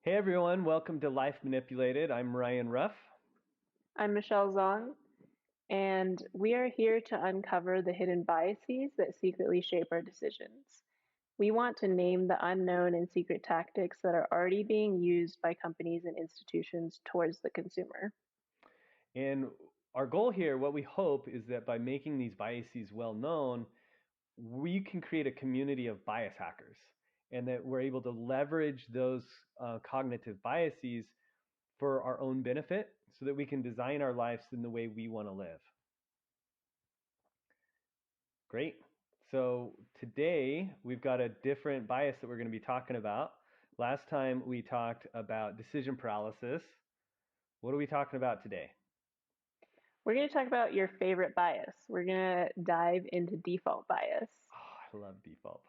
Hey everyone, welcome to Life Manipulated. I'm Ryan Ruff. I'm Michelle Zong, and we are here to uncover the hidden biases that secretly shape our decisions. We want to name the unknown and secret tactics that are already being used by companies and institutions towards the consumer. And our goal here, what we hope, is that by making these biases well known, we can create a community of bias hackers and that we're able to leverage those cognitive biases for our own benefit so that we can design our lives in the way we want to live. Great. So today we've got a different bias that we're going to be talking about. Last time we talked about decision paralysis. What are we talking about today? We're going to talk about your favorite bias. We're going to dive into default bias. Oh, I love default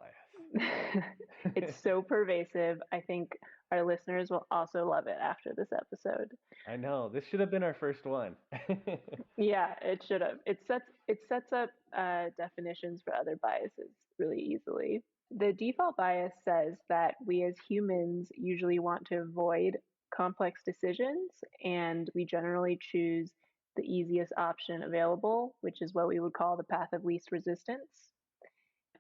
It's bias. so pervasive. I think our listeners will also love it after this episode. I know. This should have been our first one. Yeah, it should have. It sets up definitions for other biases really easily. The default bias says that we as humans usually want to avoid complex decisions, and we generally choose the easiest option available, which is what we would call the path of least resistance.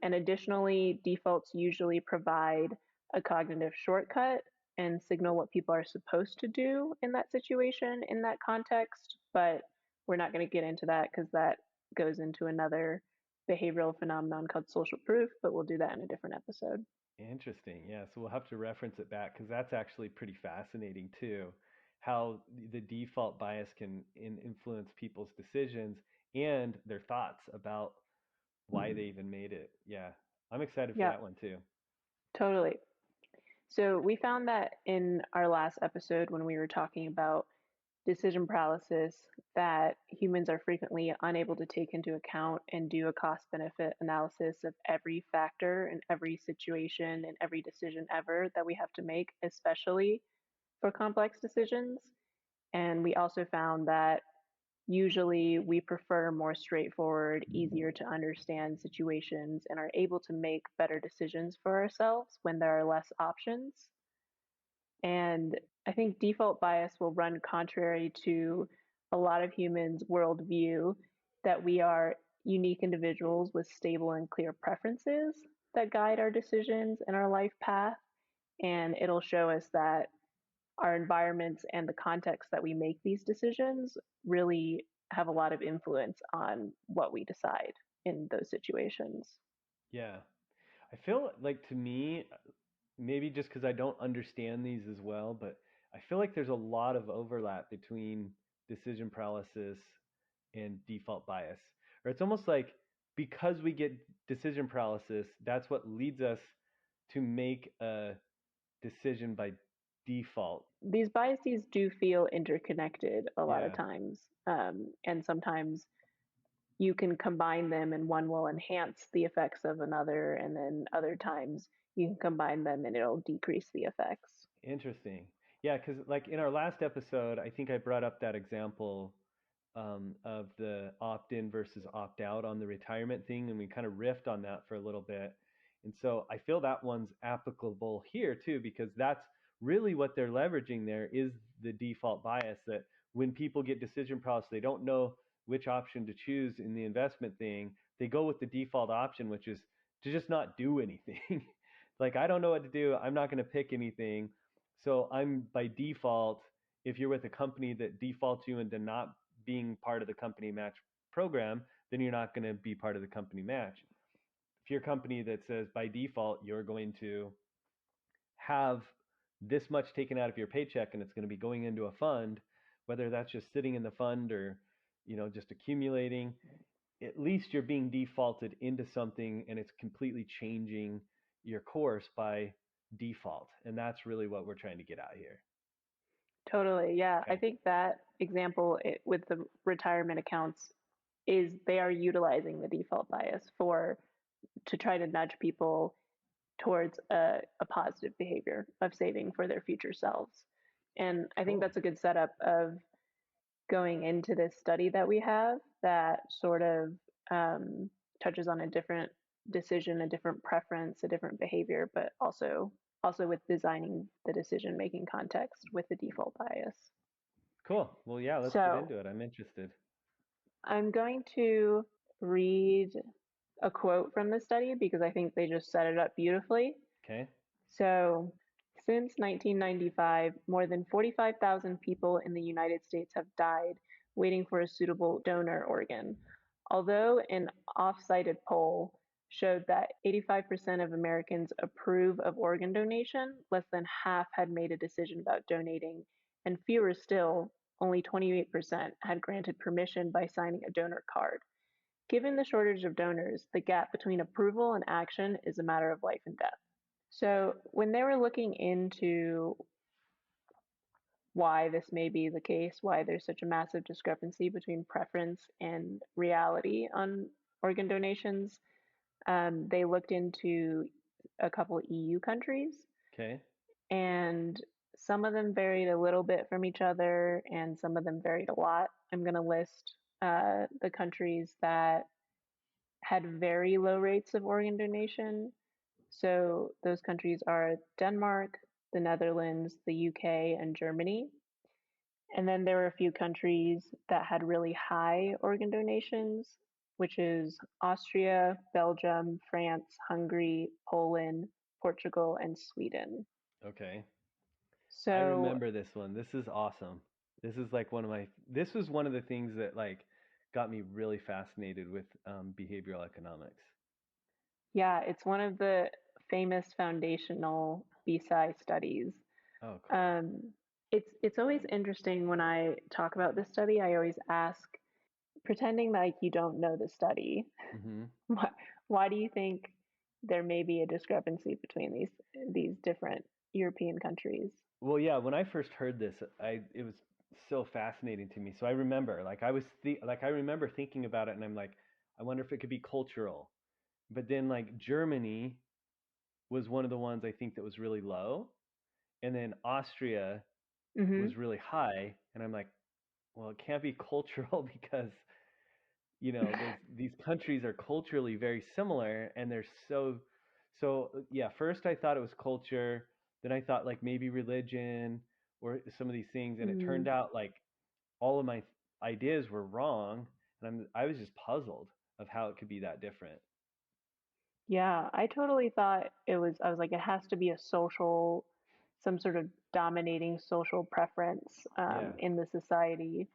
And additionally, defaults usually provide a cognitive shortcut and signal what people are supposed to do in that situation, in that context. But we're not going to get into that because that goes into another behavioral phenomenon called social proof, but we'll do that in a different episode. Interesting. Yeah. So we'll have to reference it back because that's actually pretty fascinating too. How the default bias can influence people's decisions and their thoughts about why they even made it. Yeah. I'm excited for Yeah, that one too. totally. So we found that in our last episode when we were talking about decision paralysis, that humans are frequently unable to take into account and do a cost benefit analysis of every factor and every situation and every decision ever that we have to make, especially for complex decisions. And we also found that usually we prefer more straightforward, easier to understand situations and are able to make better decisions for ourselves when there are less options. And I think default bias will run contrary to a lot of humans' worldview that we are unique individuals with stable and clear preferences that guide our decisions and our life path. And it'll show us that our environments and the context that we make these decisions really have a lot of influence on what we decide in those situations. Yeah. I feel like to me, maybe just because I don't understand these as well, but I feel like there's a lot of overlap between decision paralysis and default bias. Or it's almost like because we get decision paralysis, that's what leads us to make a decision by default. These biases do feel interconnected a lot of Yeah. times. And sometimes you can combine them and one will enhance the effects of another. And then other times you can combine them and it'll decrease the effects. Interesting. Yeah, because like in our last episode, I think I brought up that example of the opt-in versus opt-out on the retirement thing, and we kind of riffed on that for a little bit. And so I feel that one's applicable here too, because that's really what they're leveraging there is the default bias that when people get decision paralysis, they don't know which option to choose in the investment thing. They go with the default option, which is to just not do anything. Like I don't know what to do. I'm not going to pick anything. So I'm by default, if you're with a company that defaults you into not being part of the company match program, then you're not going to be part of the company match. If you're a company that says by default you're going to have this much taken out of your paycheck and it's going to be going into a fund, whether that's just sitting in the fund or just accumulating, at least you're being defaulted into something and it's completely changing your course by default. And that's really what we're trying to get out here. Totally. Yeah. I Okay. think that example with the retirement accounts is they are utilizing the default bias for to try to nudge people towards a positive behavior of saving for their future selves. And I think Cool. that's a good setup of going into this study that we have that sort of touches on a different decision, a different preference, a different behavior, but also also with designing the decision-making context with the default bias. Cool. Well, yeah, let's get So into it. I'm interested. I'm going to read a quote from the study because I think they just set it up beautifully. Okay. So, since 1995, more than 45,000 people in the United States have died waiting for a suitable donor organ. Although an off-cited poll showed that 85% of Americans approve of organ donation, less than half had made a decision about donating, and fewer still, only 28%, had granted permission by signing a donor card. Given the shortage of donors, the gap between approval and action is a matter of life and death. So when they were looking into why this may be the case, why there's such a massive discrepancy between preference and reality on organ donations, they looked into a couple EU countries, Okay. and some of them varied a little bit from each other, and some of them varied a lot. I'm going to list the countries that had very low rates of organ donation. So those countries are Denmark, the Netherlands, the UK, and Germany. And then there were a few countries that had really high organ donations, which is Austria, Belgium, France, Hungary, Poland, Portugal, and Sweden. Okay. I So, remember this one. This is awesome. This is like this was one of the things that like got me really fascinated with behavioral economics. yeah, it's one of the famous foundational BSI studies. Oh, cool. Um, it's always interesting when I talk about this study. I always ask, pretending like you don't know the study, Hmm. why, why do you think there may be a discrepancy between these different European countries? Well, yeah, when I first heard this, it was so fascinating to me. So I remember, like, I remember thinking about it, and I'm like, I wonder if it could be cultural. But then, like, Germany was one of the ones I think that was really low, and then Austria was Hmm. really high, and I'm like, well, it can't be cultural because these countries are culturally very similar, and they're yeah. First, I thought it was culture, then I thought like maybe religion or some of these things, and it turned Mm. out like all of my ideas were wrong, and I was just puzzled of how it could be that different. Yeah, I totally thought I was like, it has to be some sort of dominating social preference Yeah. in the society.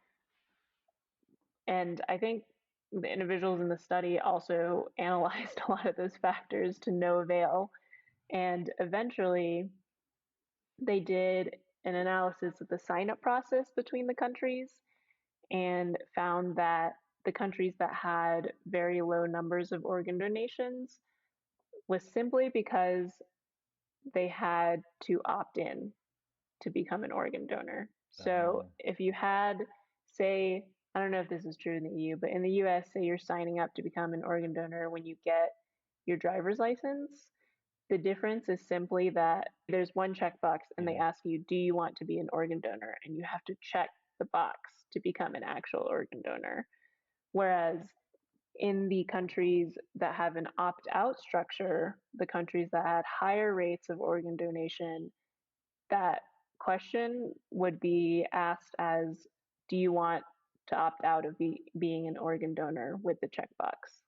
And I think the individuals in the study also analyzed a lot of those factors to no avail. And eventually, they did an analysis of the sign up process between the countries and found that the countries that had very low numbers of organ donations was simply because they had to opt in to become an organ donor. So Oh, if you had, say, I don't know if this is true in the EU, but in the US, say you're signing up to become an organ donor when you get your driver's license, the difference is simply that there's one checkbox and they yeah. ask you, do you want to be an organ donor? And you have to check the box to become an actual organ donor. Whereas in the countries that have an opt out structure, the countries that had higher rates of organ donation, that question would be asked as, do you want to opt out of being an organ donor with the checkbox?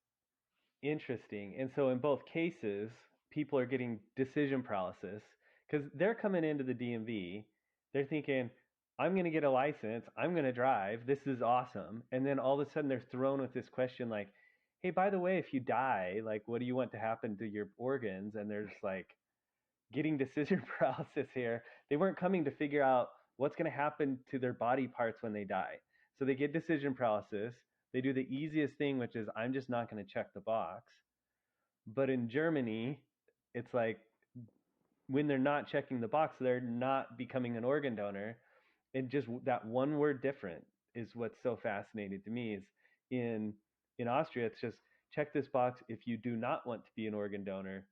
Interesting. And so in both cases, people are getting decision paralysis because they're coming into the DMV. They're thinking, I'm going to get a license. I'm going to drive. This is awesome. And then all of a sudden they're thrown with this question like, hey, by the way, if you die, like, what do you want to happen to your organs? And there's like getting decision paralysis here. They weren't coming to figure out what's going to happen to their body parts when they die. So they get decision paralysis. They do the easiest thing, which is, I'm just not going to check the box. But in Germany, it's like when they're not checking the box, they're not becoming an organ donor. And just that one word different is what's so fascinating to me is in in Austria, it's just check this box if you do not want to be an organ donor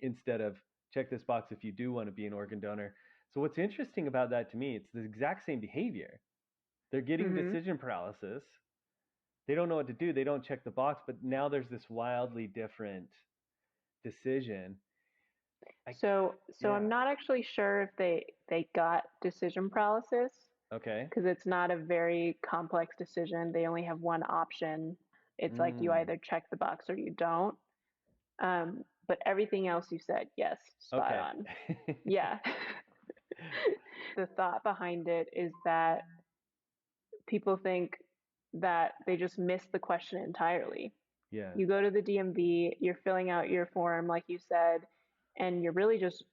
instead of check this box if you do want to be an organ donor. So what's interesting about that to me, it's the exact same behavior. They're getting Mm-hmm. decision paralysis. They don't know what to do. They don't check the box, but now there's this wildly different decision. I So I'm yeah. not actually sure if they got decision paralysis Okay. because it's not a very complex decision. They only have one option. It's like you Mm. either check the box or you don't. But everything else you said, yes, spot Okay. on. Yeah. The thought behind it is that people think that they just missed the question entirely. Yeah. You go to the DMV, you're filling out your form, like you said, and you're really just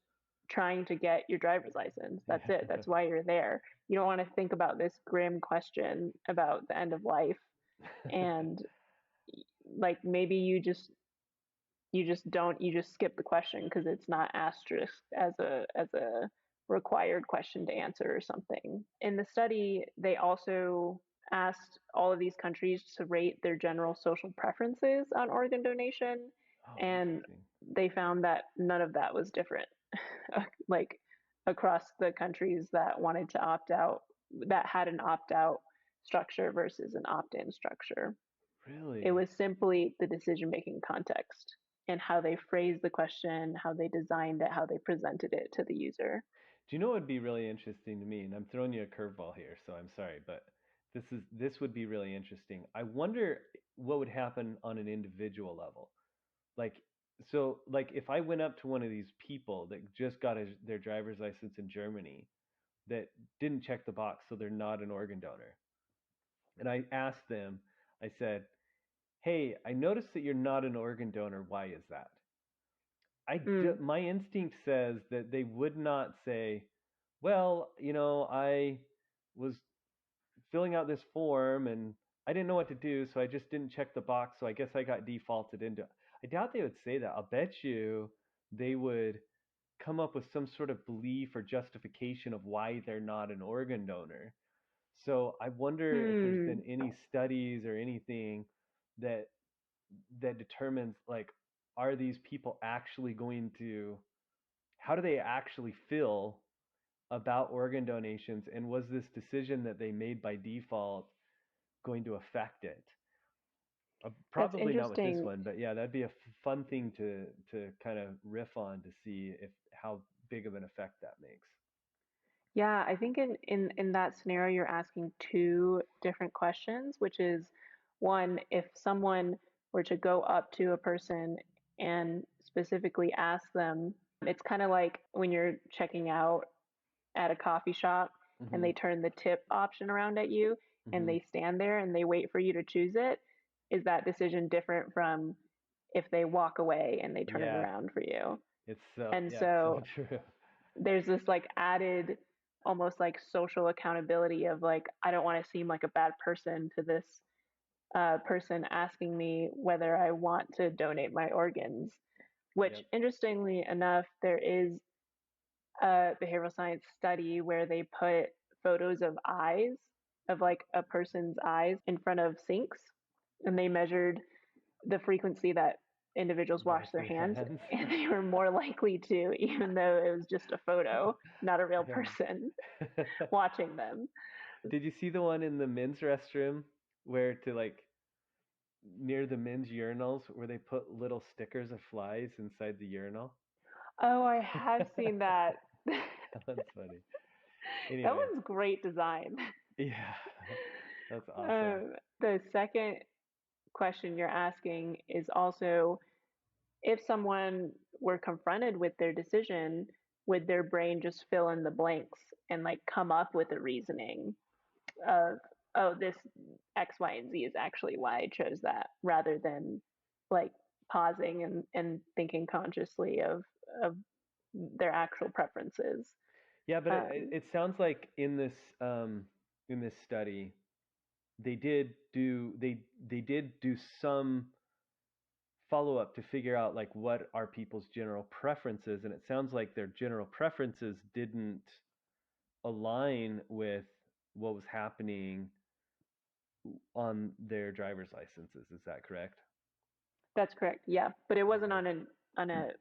trying to get your driver's license. That's it. Yeah. That's why you're there. You don't want to think about this grim question about the end of life. And like maybe you just skip the question because it's not asterisk as a required question to answer or something. In the study, they also asked all of these countries to rate their general social preferences on organ donation, Oh, and interesting. they found that none of that was different. Like across the countries that wanted to opt out, that had an opt out structure versus an opt in structure. It Really? was simply the decision making context and how they phrased the question, how they designed it, how they presented it to the user. Do you know what would be really interesting to me? And I'm throwing you a curveball here, so I'm sorry, but this would be really interesting. I wonder what would happen on an individual level. Like like if I went up to one of these people that just got their driver's license in Germany that didn't check the box, so they're not an organ donor. And I asked them, I said, "Hey, I noticed that you're not an organ donor. Why is that?" Mm. My instinct says that they would not say, "Well, I was filling out this form and I didn't know what to do, so I just didn't check the box, so I guess I got defaulted into it." I doubt they would say that. I'll bet you they would come up with some sort of belief or justification of why they're not an organ donor. So I wonder if there's been Hmm. any studies or anything that determines, like, are these people actually going to, how do they actually feel about organ donations, and was this decision that they made by default going to affect it? That's Probably not with this interesting. one, but yeah, that'd be a fun thing to kind of riff on to see if how big of an effect that makes. Yeah, I think in that scenario, you're asking two different questions, which is one, if someone were to go up to a person and specifically ask them, it's kind of like when you're checking out at a coffee shop and Hmm. they turn the tip option around at you and Hmm. they stand there and they wait for you to choose it, is that decision different from if they walk away and they turn it Yeah, around for you? it's so And yeah, it's so so true. there's this like added almost like social accountability of like I don't want to seem like a bad person to this person asking me whether I want to donate my organs. Which, Yep. interestingly enough, there is a behavioral science study where they put photos of eyes, of like a person's eyes in front of sinks, and they measured the frequency that individuals wash Wash their their hands, hands. and they were more likely to, even though it was just a photo, not a real Yeah. person watching them. Did you see the one in the men's restroom where, to like, near the men's urinals, where they put little stickers of flies inside the urinal? Oh, I have seen that. That one's funny. That Anyway, one's great design. yeah, that's awesome. The second question you're asking is also if someone were confronted with their decision, would their brain just fill in the blanks and like come up with a reasoning of, oh, this X, Y, and Z is actually why I chose that, rather than like pausing and thinking consciously of their actual preferences. Yeah, but Um, it sounds like in this study they did do some follow up to figure out, like, what are people's general preferences, and it sounds like their general preferences didn't align with what was happening on their driver's licenses. Is that correct? that's correct. Yeah, but it wasn't Okay. on a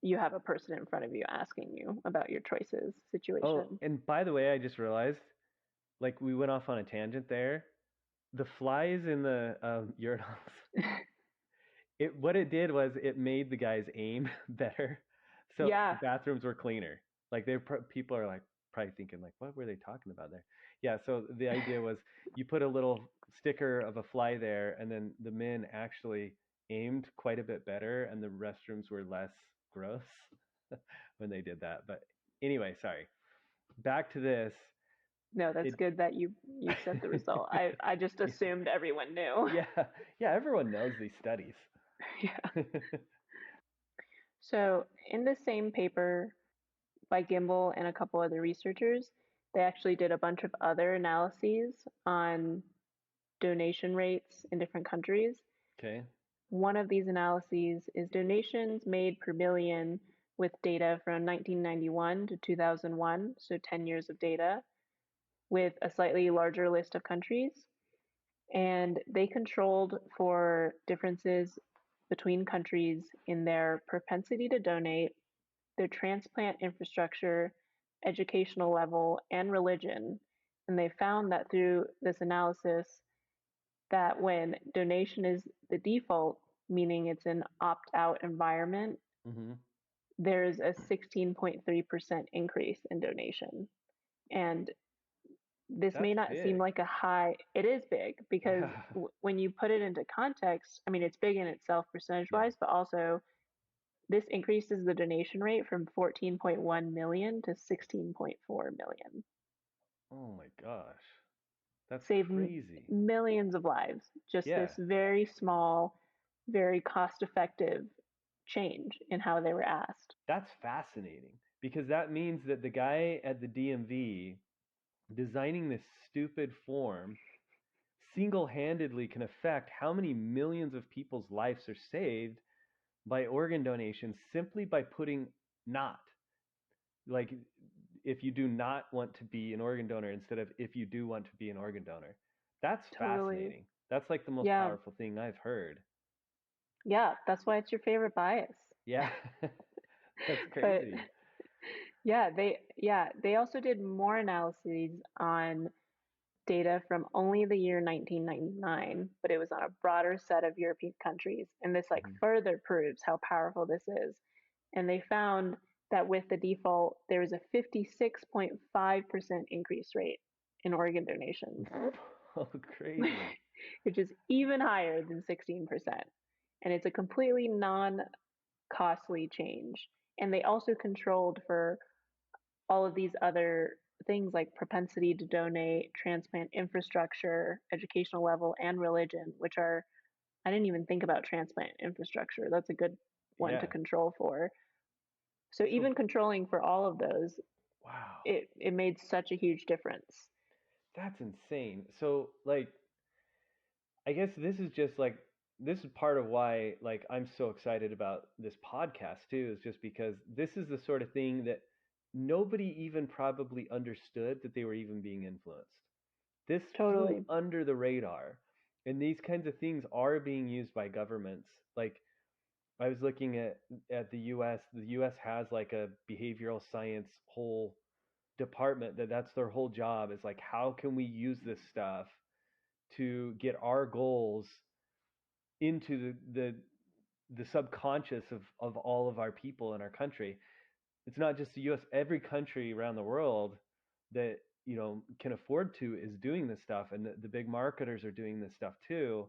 you have a person in front of you asking you about your choices Oh, situation. and by the way, I just realized, like, we went off on a tangent there. The flies in the urinals, it what it did was it made the guy's aim better. So the Yeah. bathrooms were cleaner. Like people are like probably thinking like, what were they talking about there? Yeah. So the idea was you put a little sticker of a fly there, and then the men actually aimed quite a bit better, and the restrooms were less gross when they did that. But anyway, sorry. Back to this. No, that's It. good that you said the result. I just Yeah. assumed everyone knew. Yeah. Yeah. Everyone knows these studies. Yeah. So in the same paper by Gimbel and a couple other researchers, they actually did a bunch of other analyses on donation rates in different countries. Okay. One of these analyses is donations made per million with data from 1991 to 2001, so 10 years of data, with a slightly larger list of countries. And they controlled for differences between countries in their propensity to donate, their transplant infrastructure, educational level, and religion. And they found that through this analysis, that when donation is the default, meaning it's an opt-out environment, Mm-hmm. there's a 16.3% increase in donation. And this may That's not seem big. like a high, it is big because Yeah. when you put it into context, I mean, it's big in itself percentage Yeah. wise, but also this increases the donation rate from 14.1 million to 16.4 million. Oh my gosh. That's Save crazy. millions of lives. Just this Yeah. very small, very cost effective change in how they were asked. That's fascinating because that means that the guy at the DMV designing this stupid form single-handedly can affect how many millions of people's lives are saved by organ donation simply by putting not. Like if you do not want to be an organ donor instead of if you do want to be an organ donor. That's Totally. fascinating. That's like the most Yeah. powerful thing I've heard. Yeah. That's why it's your favorite bias. Yeah. That's But crazy. yeah, they also did more analyses on data from only the year 1999, but it was on a broader set of European countries. And this like Mhm. further proves how powerful this is. And they found that with the default, there was a 56.5% increase rate in organ donations, Oh, crazy. which is even higher than 16%. And it's a completely non costly change. And they also controlled for all of these other things like propensity to donate, transplant infrastructure, educational level, and religion, which are, I didn't even think about transplant infrastructure. That's a good one to Yeah. control for. So So, even controlling for all of those, wow. it made such a huge difference. That's insane. So, like, I guess this is just like this is part of why like I'm so excited about this podcast too, is just because this is the sort of thing that nobody even probably understood that they were even being influenced. This flew Totally. under the radar. And these kinds of things are being used by governments. Like I was looking at the US. The US has like a behavioral science whole department that's their whole job is like how can we use this stuff to get our goals into the subconscious of all of our people in our country. It's not just the US, every country around the world that can afford to is doing this stuff, and the big marketers are doing this stuff too.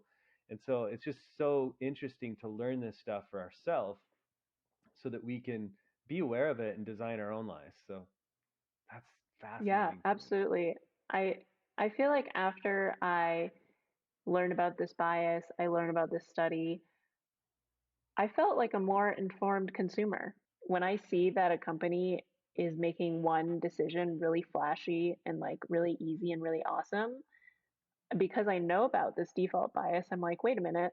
And so it's just so interesting to learn this stuff for ourselves so that we can be aware of it and design our own lives. So that's Yeah, fascinating to me. absolutely. I I feel like after I learned about this bias, I learned about this study, I felt like a more informed consumer. When I see that a company is making one decision really flashy and like really easy and really awesome, because I know about this default bias, I'm like, wait a minute,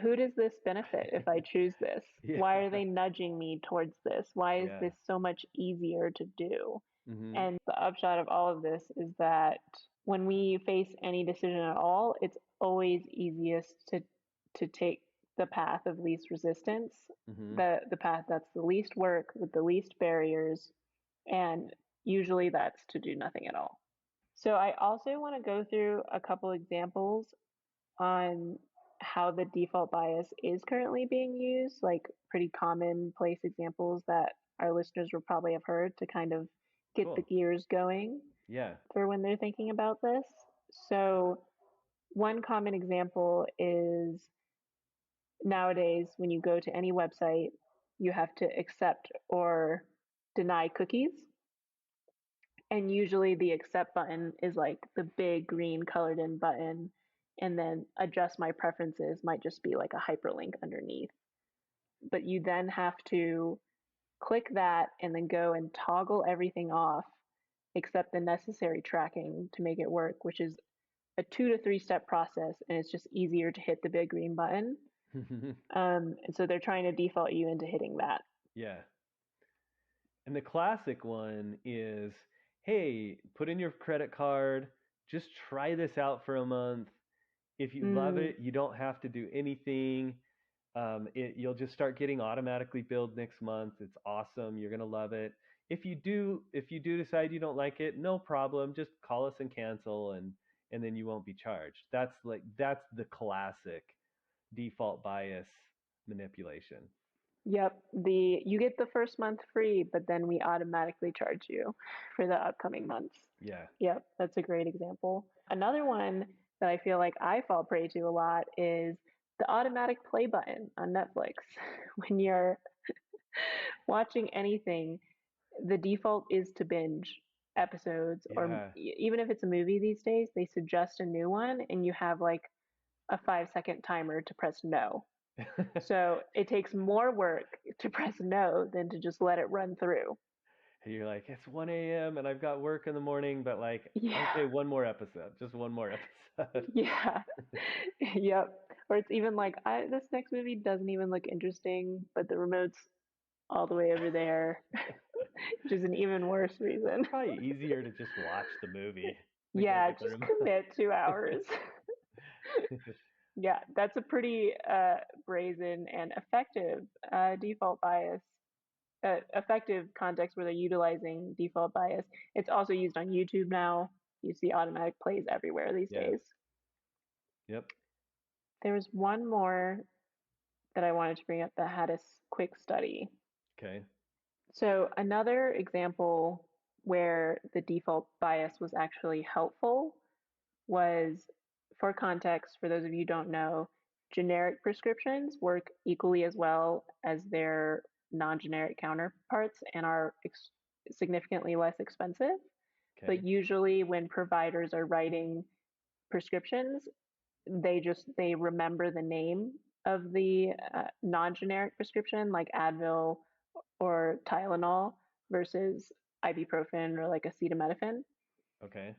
who does this benefit if I choose this? Why are Yeah. they nudging me towards this? Why is Yeah. this so much easier to do? Hmm. And the upshot of all of this is that when we face any decision at all, it's always easiest to take the path of least resistance, Hmm. the path that's the least work with the least barriers, and usually that's to do nothing at all. So I also want to go through a couple examples on how the default bias is currently being used, like pretty commonplace examples that our listeners will probably have heard to kind of get the Cool. gears going Yeah. for when they're thinking about this. So, one common example is nowadays when you go to any website, you have to accept or deny cookies. And usually the accept button is like the big green colored in button. And then adjust my preferences might just be like a hyperlink underneath. But you then have to click that and then go and toggle everything off except the necessary tracking to make it work, which is a 2 to 3 step process. And it's just easier to hit the big green button. And so they're trying to default you into hitting that. Yeah. And the classic one is, hey, put in your credit card, just try this out for a month. If you love Mm, it, you don't have to do anything. You'll just start getting automatically billed next month. It's awesome. You're gonna love it. If you do decide you don't like it, no problem. Just call us and cancel, and then you won't be charged. That's the classic default bias manipulation. yep. You get the first month free, but then we automatically charge you for the upcoming months. Yeah. Yep, that's a great example. Another one that I feel like I fall prey to a lot is the automatic play button on Netflix. When you're watching anything, the default is to binge episodes, or Yeah. even if it's a movie these days, they suggest a new one and you have like a 5 second timer to press no. So it takes more work to press no than to just let it run through. And you're like, it's 1 a.m. and I've got work in the morning, but like, okay, Yeah. one more episode, just one more episode. Yeah. Yep. Or it's even like, this next movie doesn't even look interesting, but the remote's all the way over there, which is an even worse reason. Probably easier to just watch the movie than go Yeah, get the just remote. commit 2 hours. Yeah, that's a pretty brazen and effective default bias, effective context where they're utilizing default bias. It's also used on YouTube now. You see automatic plays everywhere these Yeah. days. Yep. There was one more that I wanted to bring up that had a quick study. Okay. So, another example where the default bias was actually helpful was, for context, for those of you who don't know, generic prescriptions work equally as well as their non generic counterparts and are significantly less expensive. But Okay. usually, when providers are writing prescriptions, they remember the name of the non-generic prescription, like Advil or Tylenol, versus ibuprofen or like acetaminophen. Okay.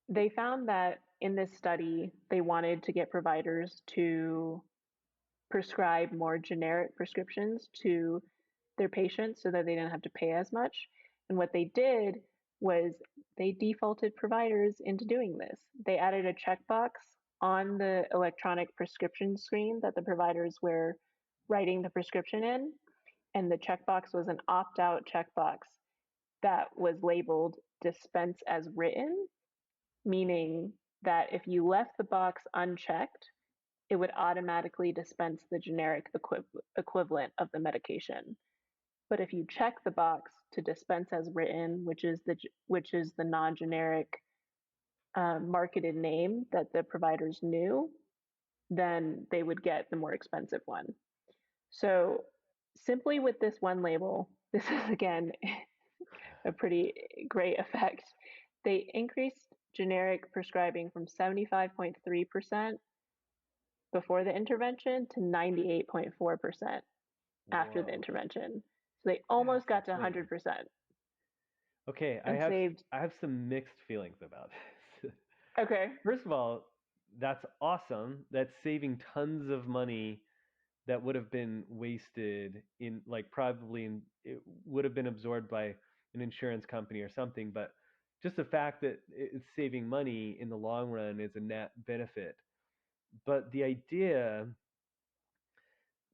They found that in this study, they wanted to get providers to prescribe more generic prescriptions to their patients so that they didn't have to pay as much. And what they did was they defaulted providers into doing this. They added a checkbox on the electronic prescription screen that the providers were writing the prescription in. And the checkbox was an opt out checkbox that was labeled dispense as written, meaning that if you left the box unchecked, it would automatically dispense the generic equivalent of the medication. But if you check the box to dispense as written, which is the non-generic marketed name that the providers knew, then they would get the more expensive one. So simply with this one label, this is again a pretty great effect. They increased generic prescribing from 75.3% before the intervention to 98.4% after the Whoa. intervention. So they That's almost got to insane. 100% Okay, I and have saved. I have some mixed feelings about this. Okay. First of all, that's awesome. That's saving tons of money that would have been wasted in like probably it would have been absorbed by an insurance company or something, but just the fact that it's saving money in the long run is a net benefit. But the idea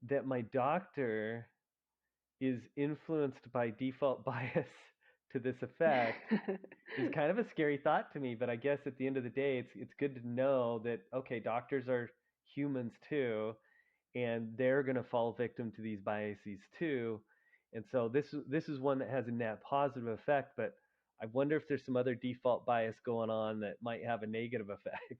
that my doctor is influenced by default bias to this effect is kind of a scary thought to me, but I guess at the end of the day, it's good to know that okay, doctors are humans too, and they're going to fall victim to these biases too. And so this is one that has a net positive effect, but I wonder if there's some other default bias going on that might have a negative effect.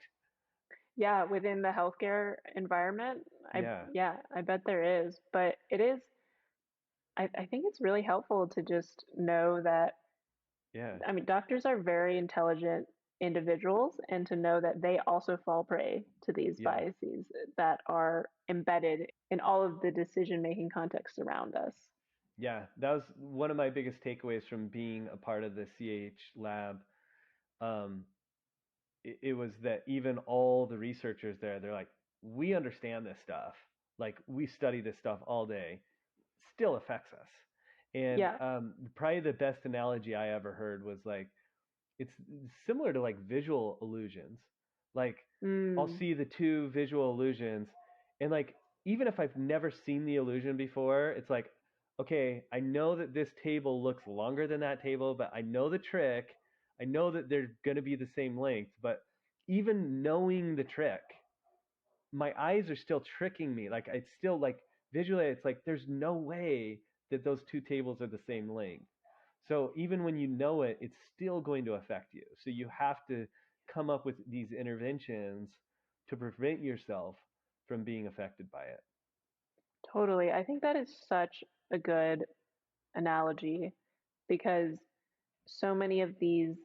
Yeah, within the healthcare environment, Yeah, I bet there is, but it is I think it's really helpful to just know that, yeah, I mean, doctors are very intelligent individuals, and to know that they also fall prey to these yeah, biases that are embedded in all of the decision-making contexts around us. yeah. That was one of my biggest takeaways from being a part of the CH lab. Um, it was that even all the researchers there, they're like, we understand this stuff. Like we study this stuff all day. Still affects us. And Yeah. probably the best analogy I ever heard was like it's similar to like visual illusions. Like I'll Mm, see the two visual illusions, and like even if I've never seen the illusion before, it's like, okay, I know that this table looks longer than that table, but I know the trick. I know that they're going to be the same length, but even knowing the trick, my eyes are still tricking me. Like it's still like visually, it's like there's no way that those two tables are the same length. So even when you know it, it's still going to affect you. So you have to come up with these interventions to prevent yourself from being affected by it. totally. I think that is such a good analogy because so many of these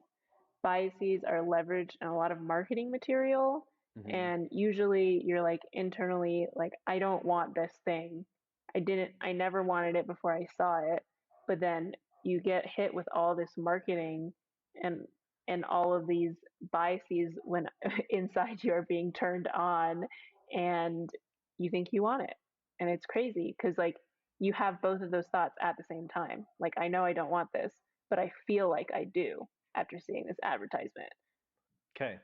biases are leveraged in a lot of marketing material. Hmm. And usually you're like internally, like, I don't want this thing. I never wanted it before I saw it. But then you get hit with all this marketing and and all of these biases when inside you are being turned on, and you think you want it. And it's crazy because like you have both of those thoughts at the same time. Like, I know I don't want this, but I feel like I do after seeing this advertisement. Okay.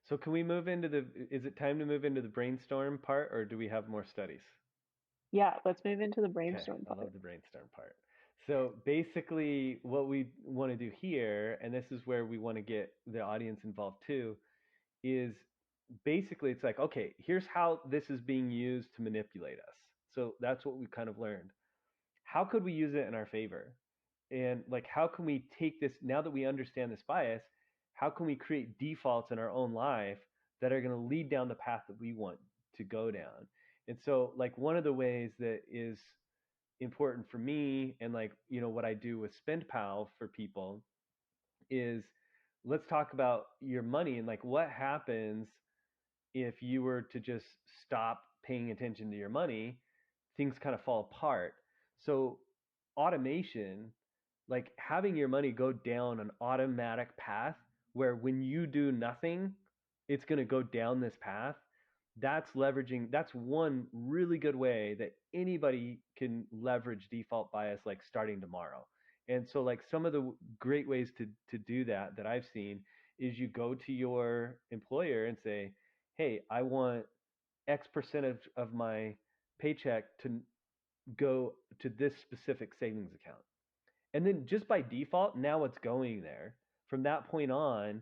So can we move into the, is it time to move into the brainstorm part or do we have more studies? Yeah, let's move into the Okay, brainstorm I love part. the brainstorm part. So basically, what we want to do here, and this is where we want to get the audience involved too, is basically it's like, okay, here's how this is being used to manipulate us. So that's what we kind of learned. How could we use it in our favor? And like, how can we take this now that we understand this bias? How can we create defaults in our own life that are going to lead down the path that we want to go down? And so, like, one of the ways that is important for me and like what I do with SpendPal for people is let's talk about your money and like what happens if you were to just stop paying attention to your money, things kind of fall apart. So automation, like having your money go down an automatic path where when you do nothing, it's going to go down this path. That's leveraging, that's one really good way that anybody can leverage default bias like starting tomorrow. And so like some of the great ways to do that that I've seen is you go to your employer and say, hey, I want X percent of my paycheck to go to this specific savings account. And then just by default, now it's going there. From that point on,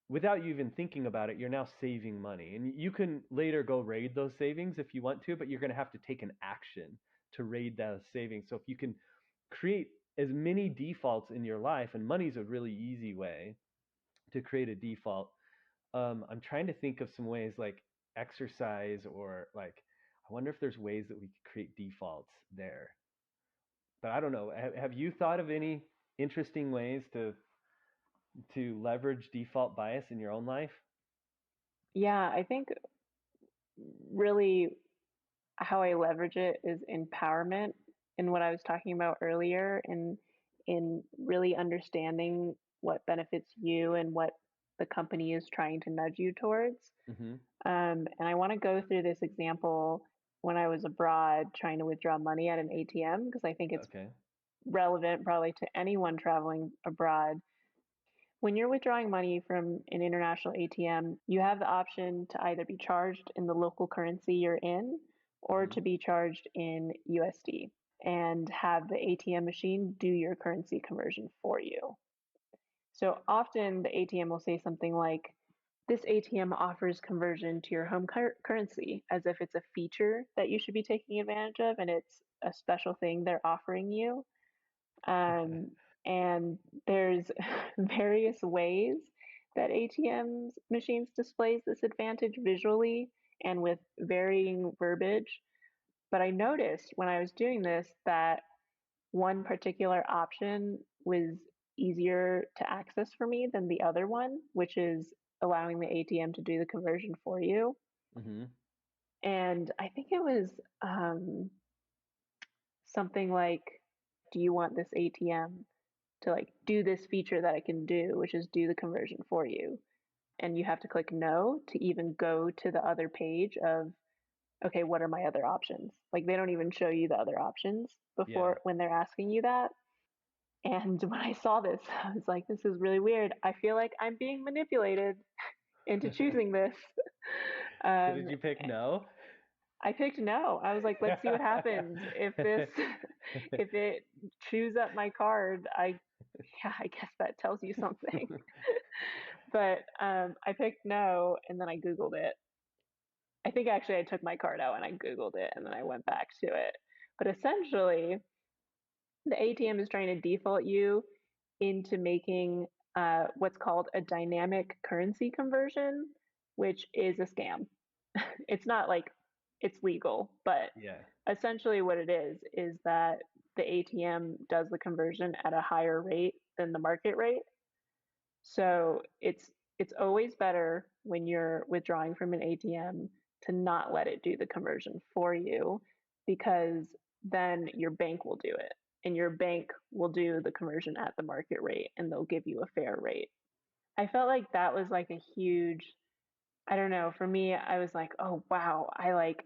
without you even thinking about it, you're now saving money. And you can later go raid those savings if you want to, but you're going to have to take an action to raid those savings. So if you can create as many defaults in your life, and money's a really easy way to create a default. I'm trying to think of some ways like exercise or like I wonder if there's ways that we could create defaults there. But I don't know. Have you thought of any interesting ways to leverage default bias in your own life? Yeah, I think really how I leverage it is empowerment, and what I was talking about earlier, in really understanding what benefits you and what the company is trying to nudge you towards. Mm-hmm. And I want to go through this example when I was abroad trying to withdraw money at an ATM because I think it's Okay. relevant probably to anyone traveling abroad. When you're withdrawing money from an international ATM, you have the option to either be charged in the local currency you're in or Mm-hmm. to be charged in USD and have the ATM machine do your currency conversion for you. So often the ATM will say something like, this ATM offers conversion to your home currency as if it's a feature that you should be taking advantage of and it's a special thing they're offering you. Um, and there's various ways that ATMs machines displays this advantage visually and with varying verbiage. But I noticed when I was doing this that one particular option was easier to access for me than the other one, which is allowing the ATM to do the conversion for you. Hmm. And I think it was something like, do you want this ATM to like do this feature that I can do, which is do the conversion for you? And you have to click no to even go to the other page of, okay, what are my other options? Like they don't even show you the other options Yeah. before when they're asking you that. And when I saw this, I was like, this is really weird. I feel like I'm being manipulated into choosing this. So did Um, you pick no? I picked no. I was like, let's see what happens if this, if it chews up my card. Yeah, I guess that tells you something. But I picked no, and then I Googled it. I think actually I took my card out and I Googled it, and then I went back to it. But essentially, the ATM is trying to default you into making what's called a dynamic currency conversion, which is a scam. It's not like it's legal, but Yeah. essentially what it is that the ATM does the conversion at a higher rate than the market rate. So it's always better when you're withdrawing from an ATM to not let it do the conversion for you because then your bank will do it and your bank will do the conversion at the market rate and they'll give you a fair rate. I felt like that was like a huge, I don't know, for me I was like, "Oh wow, I like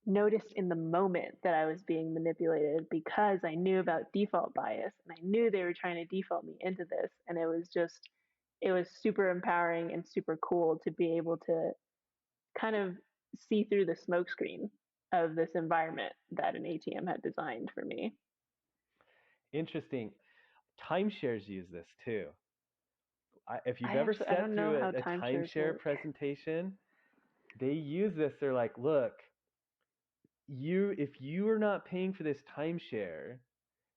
noticed in the moment that I was being manipulated because I knew about default bias and I knew they were trying to default me into this. And it was super empowering and super cool to be able to kind of see through the smokescreen of this environment that an ATM had designed for me. Interesting. Timeshares use this too. If you've I ever actually, I sat don't know through how a timeshares timeshare work. presentation, they use this. They're like, look, if you are not paying for this timeshare,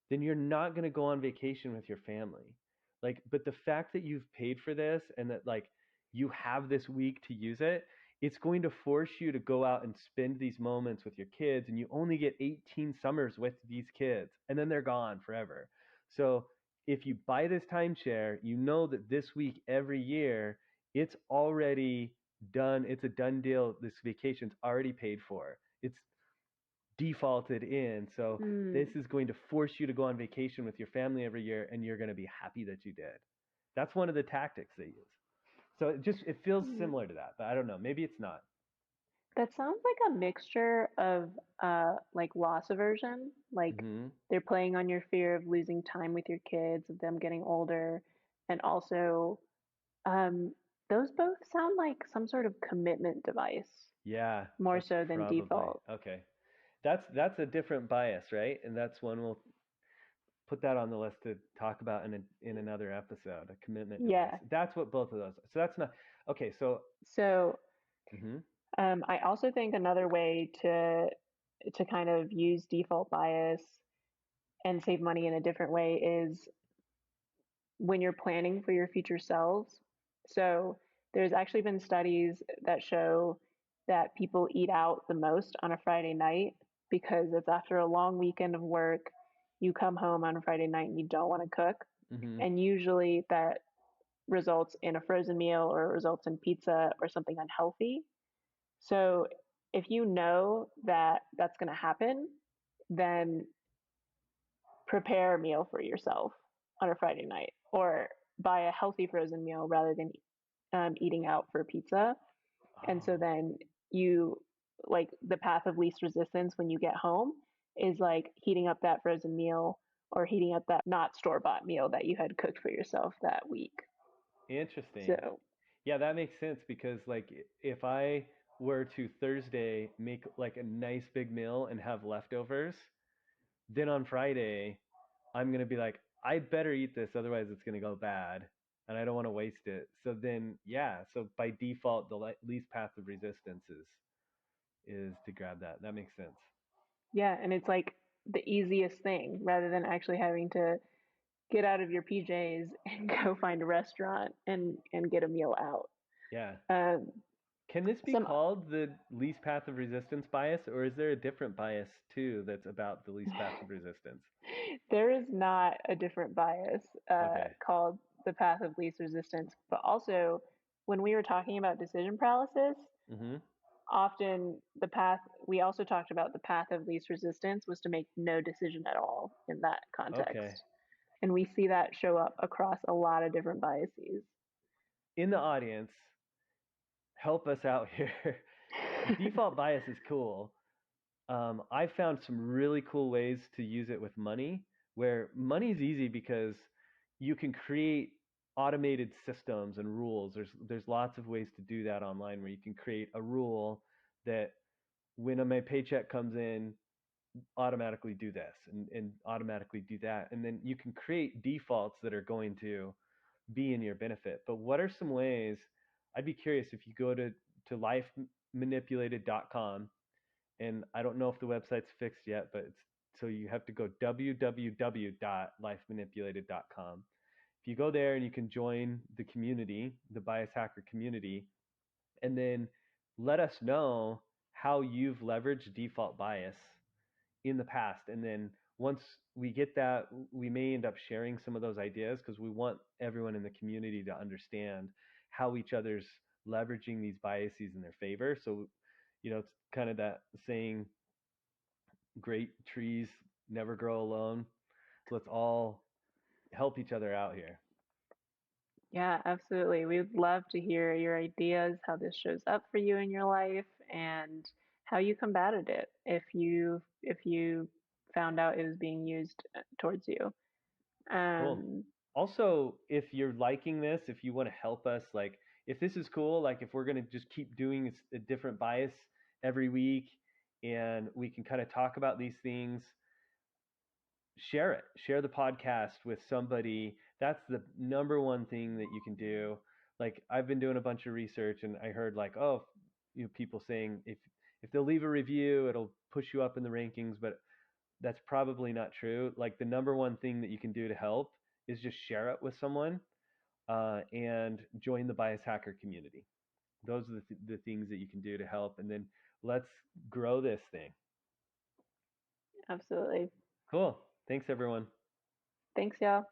then you're not going to go on vacation with your family. Like, but the fact that you've paid for this and that like you have this week to use it, it's going to force you to go out and spend these moments with your kids, and you only get 18 summers with these kids, and then they're gone forever. So if you buy this timeshare, you know that this week every year, it's already done. It's a done deal. This vacation's already paid for. It's defaulted in. So this Mm, is going to force you to go on vacation with your family every year, and you're going to be happy that you did. That's one of the tactics they use. So it feels mm. similar to that, but I don't know. Maybe it's not. That sounds like a mixture of like loss aversion, like Hmm. they're playing on your fear of losing time with your kids, of them getting older, and also um, those both sound like some sort of commitment device, Yeah, more that's so than probably default. okay. That's a different bias, right? And that's one we'll put that on the list to talk about in another episode. A commitment device. Yeah. That's what both of those. So that's not okay. So So mhm. I also think another way to kind of use default bias and save money in a different way is when you're planning for your future selves. So there's actually been studies that show that people eat out the most on a Friday night because it's after a long weekend of work. You come home on a Friday night and you don't want to cook. Mhm. And usually that results in a frozen meal or results in pizza or something unhealthy. So if you know that that's going to happen, then prepare a meal for yourself on a Friday night or buy a healthy frozen meal rather than eating out for pizza. And so Oh, then you like the path of least resistance when you get home is like heating up that frozen meal or heating up that not store bought meal that you had cooked for yourself that week. interesting. So, Yeah, that makes sense because like if I were to Thursday make like a nice big meal and have leftovers, then on Friday I'm gonna be like, I better eat this, otherwise it's gonna go bad. and I don't want to waste it. So then, yeah, so by default, the least path of resistance is to grab that. That makes sense. Yeah, and it's like the easiest thing rather than actually having to get out of your PJs and go find a restaurant and get a meal out. Yeah. Um, Can this be some called the least path of resistance bias, or is there a different bias too that's about the least path of resistance? There is not a different bias Okay. called the path of least resistance, but also when we were talking about decision paralysis, Mm-hmm. often the path we also talked about the path of least resistance was to make no decision at all in that Okay. context. And we see that show up across a lot of different biases. In the audience, help us out here. Default bias is cool. I found some really cool ways to use it with money, where money is easy because you can create automated systems and rules. There's lots of ways to do that online where you can create a rule that when my paycheck comes in, automatically do this and automatically do that. And then you can create defaults that are going to be in your benefit. But what are some ways? I'd be curious if you go to lifemanipulated.com, and I don't know if the website's fixed yet, but so you have to go www.lifemanipulated.com. If you go there and you can join the community, the bias hacker community, and then let us know how you've leveraged default bias in the past. And then once we get that, we may end up sharing some of those ideas because we want everyone in the community to understand how each other's leveraging these biases in their favor. So, it's kind of that saying, great trees never grow alone. Let's all help each other out here. Yeah, absolutely. We would love to hear your ideas, how this shows up for you in your life, and how you combated it if you found out it was being used towards you. Cool. Um, Also, if you're liking this, if you want to help us, like if this is cool, like if we're going to just keep doing a different bias every week and we can kind of talk about these things, share it. Share the podcast with somebody. That's the number one thing that you can do. Like I've been doing a bunch of research and I heard like, oh, people saying if they'll leave a review, it'll push you up in the rankings, but that's probably not true. Like the number one thing that you can do to help is just share it with someone and join the bias hacker community. Those are the things that you can do to help. And then let's grow this thing. Absolutely. Cool. Thanks, everyone. Thanks, y'all.